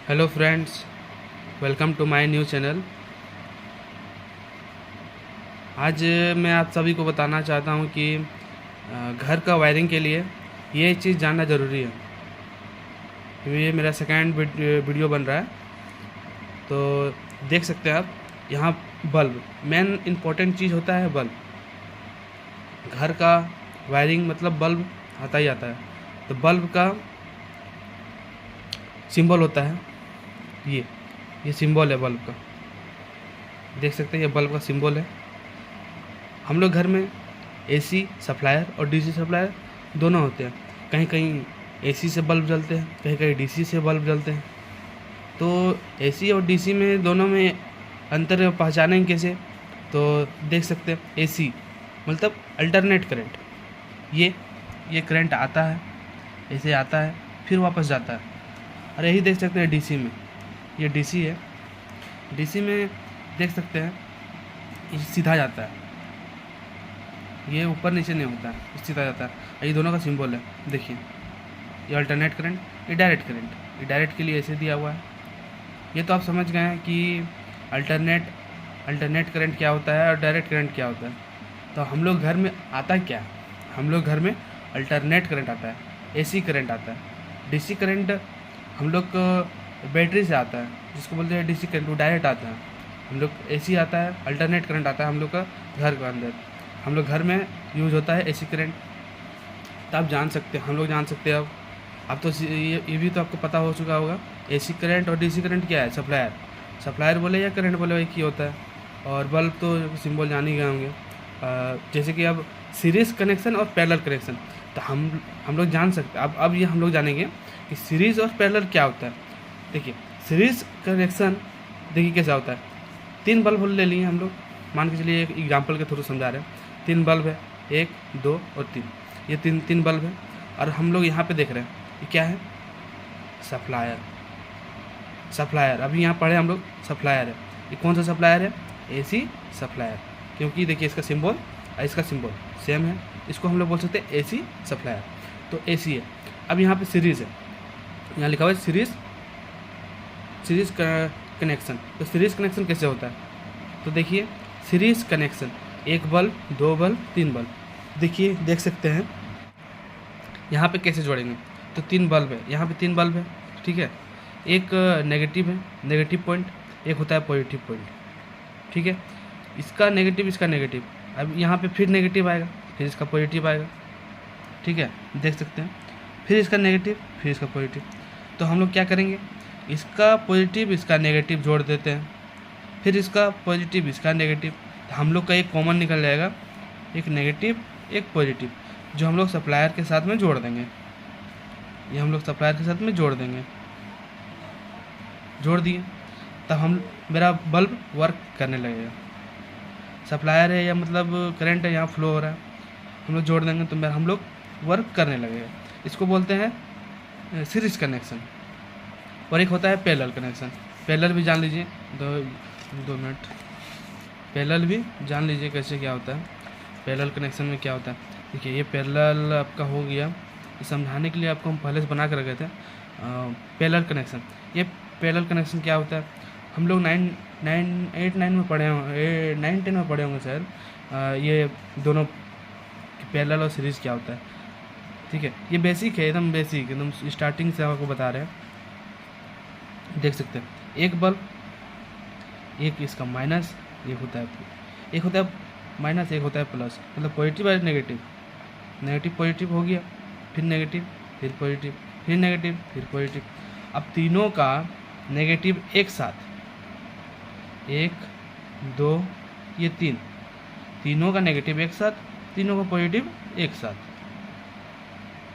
Hello friends, welcome to my new channel. आज मैं आप सभी को बताना चाहता हूं कि घर का वायरिंग के लिए ये चीज़ जानना ज़रूरी है। ये मेरा सेकेंड वीडियो बन रहा है, तो देख सकते हैं आप यहाँ बल्ब मेन इम्पोर्टेंट चीज़ होता है। बल्ब, घर का वायरिंग मतलब बल्ब आता ही आता है। तो बल्ब का सिंबल होता है ये सिंबल है बल्ब का। देख सकते हैं ये बल्ब का सिंबल है। हम लोग घर में एसी सप्लायर और डीसी सप्लायर दोनों होते हैं। कहीं कहीं एसी से बल्ब जलते हैं, कहीं कहीं डीसी से बल्ब जलते हैं। तो एसी और डीसी में दोनों में अंतर पहचानेंगे कैसे? तो देख सकते हैं एसी मतलब अल्टरनेट करंट। ये करंट आता है, ऐसे आता है फिर वापस जाता है। और यही देख सकते हैं डीसी में, ये डीसी है। डीसी में देख सकते हैं ये सीधा जाता है, ये ऊपर नीचे नहीं होता है, सीधा जाता है। ये दोनों का सिंबल है, देखिए ये अल्टरनेट करंट, ये डायरेक्ट करंट। ये डायरेक्ट के लिए ऐसे दिया हुआ है। ये तो आप समझ गए हैं कि अल्टरनेट करंट क्या होता है और डायरेक्ट करंट क्या होता है। तो हम लोग घर में आता क्या है? हम लोग घर में अल्टरनेट करंट आता है, एसी करंट आता है। डीसी करंट हम लोग को बैटरी से आता है, जिसको बोलते हैं डीसी करंट, वो डायरेक्ट आता है। हम लोग एसी आता है, अल्टरनेट करंट आता है हम लोग का घर के अंदर। हम लोग घर में यूज़ होता है एसी करंट। तो आप जान सकते हैं, हम लोग जान सकते हैं। अब तो ये भी तो आपको पता हो चुका होगा, एसी करंट और डीसी करंट क्या है। सप्लायर बोले या करंट बोले एक ही होता है। और बल्ब तो सिंबल जान ही गए होंगे। जैसे कि अब सीरीज़ कनेक्शन और पैरेलल कनेक्शन, तो हम लोग जान सकते हैं। अब ये हम लोग जानेंगे कि सीरीज़ और पैरेलल क्या होता है। देखिए सीरीज़ कनेक्शन देखिए कैसा होता है। 3 बल्ब ले लिए हम लोग, मान के चलिए एक एग्जाम्पल के थ्रू समझा रहे हैं। 3 बल्ब है, 1, 2 और 3। ये तीन बल्ब है। और हम लोग यहाँ पे देख रहे हैं ये क्या है, सप्लायर। अभी यहाँ पढ़े हम लोग सप्लायर है। ये कौन सा सप्लायर है? AC supplier. क्योंकि देखिए इसका सिंबल और इसका सिंबल सेम है, इसको हम लोग बोल सकते हैं एसी सप्लायर। तो एसी है। अब यहाँ पे सीरीज़ है, यहाँ लिखा हुआ है सीरीज़ कनेक्शन। तो सीरीज़ कनेक्शन कैसे होता है? तो देखिए series connection, 1 bulb, 2 bulb, 3 bulb. देखिए देख सकते हैं यहाँ पे कैसे जोड़ेंगे। तो 3 बल्ब है, यहाँ पे 3 बल्ब है, ठीक है। एक नेगेटिव है, नेगेटिव पॉइंट, एक होता है पॉजिटिव पॉइंट, ठीक है। इसका नेगेटिव, इसका नेगेटिव। अब यहाँ पे फिर नेगेटिव आएगा, फिर इसका पॉजिटिव आएगा, ठीक है। देख सकते हैं फिर इसका नेगेटिव, फिर इसका पॉजिटिव। तो हम लोग क्या करेंगे, इसका पॉजिटिव इसका नेगेटिव जोड़ देते हैं, फिर इसका पॉजिटिव इसका नेगेटिव। तो हम लोग का एक कॉमन निकल जाएगा, एक नेगेटिव एक पॉजिटिव, जो हम लोग सप्लायर के साथ में जोड़ देंगे। ये हम लोग सप्लायर के साथ में जोड़ देंगे, जोड़ दिए। तब मेरा बल्ब वर्क करने लगेगा। सप्लायर है या मतलब करंट है, यहाँ फ्लो हो रहा है, हम लोग जोड़ देंगे तो हम लोग वर्क करने लगेगा। इसको बोलते हैं सीरीज कनेक्शन। और एक होता है पैरेलल कनेक्शन। पैरेलल भी जान लीजिए, 2 मिनट। पैरेलल भी जान लीजिए कैसे क्या होता है। पैरेलल कनेक्शन में क्या होता है, देखिए ये पैरेलल आपका हो गया। ये समझाने के लिए आपको हम पहले से बना कर रखे थे पैरेलल कनेक्शन। ये पैरेलल कनेक्शन क्या होता है, हम लोग 8, 9 में पढ़े होंगे, 9, 10 में पढ़े होंगे शायद। ये दोनों पैरेलल और सीरीज़ क्या होता है, ठीक है। ये बेसिक है, एकदम बेसिक, एकदम स्टार्टिंग से आपको बता रहे हैं। देख सकते हैं एक बल्ब, एक इसका माइनस, एक होता है माइनस, एक होता है प्लस, मतलब पॉजिटिव और नेगेटिव। नेगेटिव पॉजिटिव हो गया, फिर नेगेटिव, फिर पॉजिटिव, फिर नेगेटिव, फिर पॉजिटिव। अब तीनों का नेगेटिव एक साथ, 1, 2, ये 3, तीनों का नेगेटिव एक साथ, तीनों का पॉजिटिव एक साथ,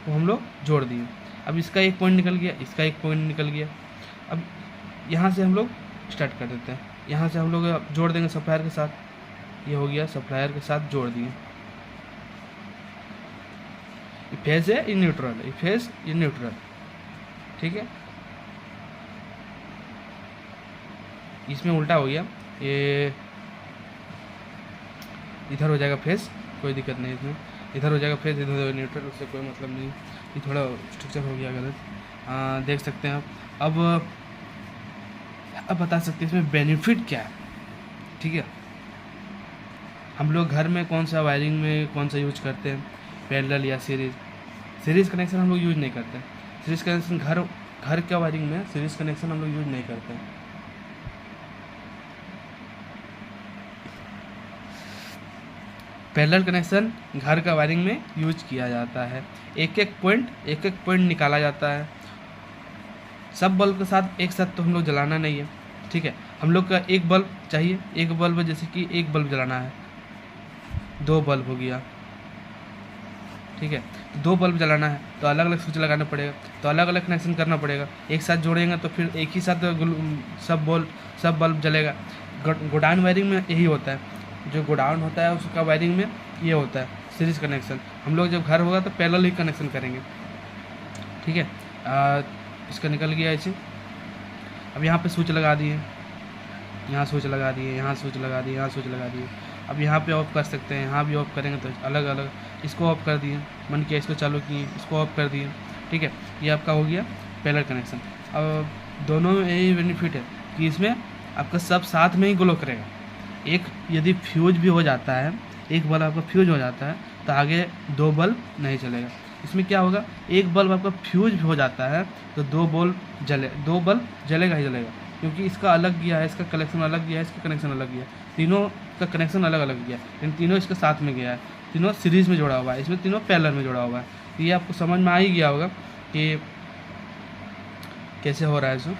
वो हम लोग जोड़ दिए। अब इसका एक पॉइंट निकल गया, इसका एक पॉइंट निकल गया। अब यहाँ से हम लोग स्टार्ट कर देते हैं। यहाँ से हम लोग जोड़ देंगे सप्लायर के साथ। ये हो गया, सप्लायर के साथ जोड़ दिए। ये फेज है, ये न्यूट्रल है, ये फेज, ये न्यूट्रल, ठीक है। इसमें उल्टा हो गया, ये इधर हो जाएगा फेज, कोई दिक्कत नहीं इसमें। इधर हो जाएगा फेज, इधर न्यूट्रल, उससे कोई मतलब नहीं। ये थोड़ा स्ट्रक्चर हो गया गलत, देख सकते हैं आप। अब अब बता सकते हैं इसमें बेनिफिट क्या है। ठीक है, हम लोग घर में कौन सा वायरिंग में कौन सा यूज करते हैं, पैरेलल या सीरीज कनेक्शन हम लोग यूज नहीं करते। सीरीज कनेक्शन घर का वायरिंग में सीरीज कनेक्शन हम लोग यूज नहीं करते। पैरेलल कनेक्शन घर का वायरिंग में यूज किया जाता है। एक एक पॉइंट निकाला जाता है। सब बल्ब के साथ एक साथ तो हम लोग जलाना नहीं है। ठीक है, हम लोग का एक बल्ब चाहिए, एक बल्ब जैसे कि एक बल्ब जलाना है, 2 बल्ब हो गया। ठीक है, तो 2 बल्ब जलाना है तो अलग अलग स्विच लगाना पड़ेगा, तो अलग अलग कनेक्शन करना पड़ेगा। एक साथ जोड़ेंगे तो फिर एक ही साथ सब बल्ब जलेगा। गोडाउन वायरिंग में यही होता है, जो गोडाउन होता है उसका वायरिंग में ये होता है सीरीज कनेक्शन। हम लोग जब घर होगा तो पैरेलल ही कनेक्शन करेंगे। ठीक है, इसका निकल गया ऐसे। अब यहाँ पे स्विच लगा दिए, यहाँ स्विच लगा दिए, यहाँ स्विच लगा दिए, यहाँ स्विच लगा दिए। अब यहाँ पे ऑफ कर सकते हैं, यहाँ भी ऑफ करेंगे तो अलग अलग। इसको ऑफ कर दिए, मन किया इसको चालू किए, इसको ऑफ कर दिए। ठीक है, ये आपका हो गया पैरेलल कनेक्शन। अब दोनों में यही बेनिफिट है कि इसमें आपका सब साथ में ही ग्लो करेगा। एक यदि फ्यूज भी हो जाता है, एक बल्ब आपका फ्यूज हो जाता है तो आगे 2 बल्ब नहीं चलेगा। इसमें क्या होगा, एक बल्ब आपका फ्यूज हो जाता है तो 2 बल्ब जलेगा ही जलेगा, क्योंकि इसका अलग गया है, इसका कनेक्शन अलग गया है, इसका कनेक्शन अलग गया है, तीनों का कनेक्शन अलग अलग गया है, लेकिन तीनों इसके साथ में गया है, तीनों सीरीज में जोड़ा हुआ है, इसमें तीनों पैरेलल में जोड़ा हुआ है। तो ये आपको समझ में आ ही गया होगा कि कैसे हो रहा है इसमें।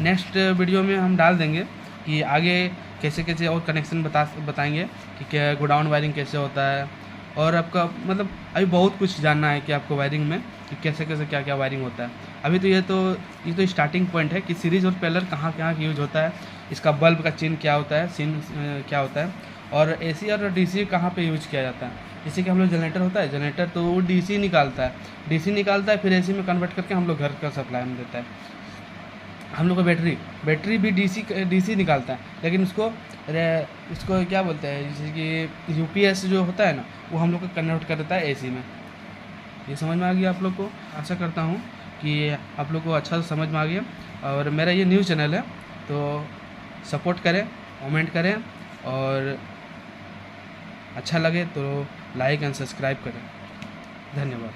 नेक्स्ट वीडियो में हम डाल देंगे कि आगे कैसे कैसे और कनेक्शन बताएंगे कि क्या गोडाउन वायरिंग कैसे होता है, और आपका मतलब अभी बहुत कुछ जानना है कि आपको वायरिंग में कि कैसे कैसे क्या क्या वायरिंग होता है। अभी तो ये तो स्टार्टिंग पॉइंट है कि सीरीज और पैरेलल कहाँ कहाँ यूज होता है, इसका बल्ब का चिन्ह क्या होता है, क्या होता है, और एसी और डीसी कहाँ पे यूज किया जाता है। जैसे कि हम लोग जनरेटर होता है, जनरेटर तो वो डीसी निकालता है, फिर एसी में कन्वर्ट करके हम लोग घर का सप्लाई में देता है। हम लोग का बैटरी भी डीसी निकालता है, लेकिन इसको क्या बोलते हैं, जैसे कि यूपीएस जो होता है ना, वो हम लोग को कन्वर्ट कर देता है एसी में। ये समझ में आ गया आप लोग को? आशा करता हूँ कि आप लोग को अच्छा से समझ में आ गया। और मेरा ये न्यूज़ चैनल है, तो सपोर्ट करें, कमेंट करें, और अच्छा लगे तो लाइक एंड सब्सक्राइब करें। धन्यवाद।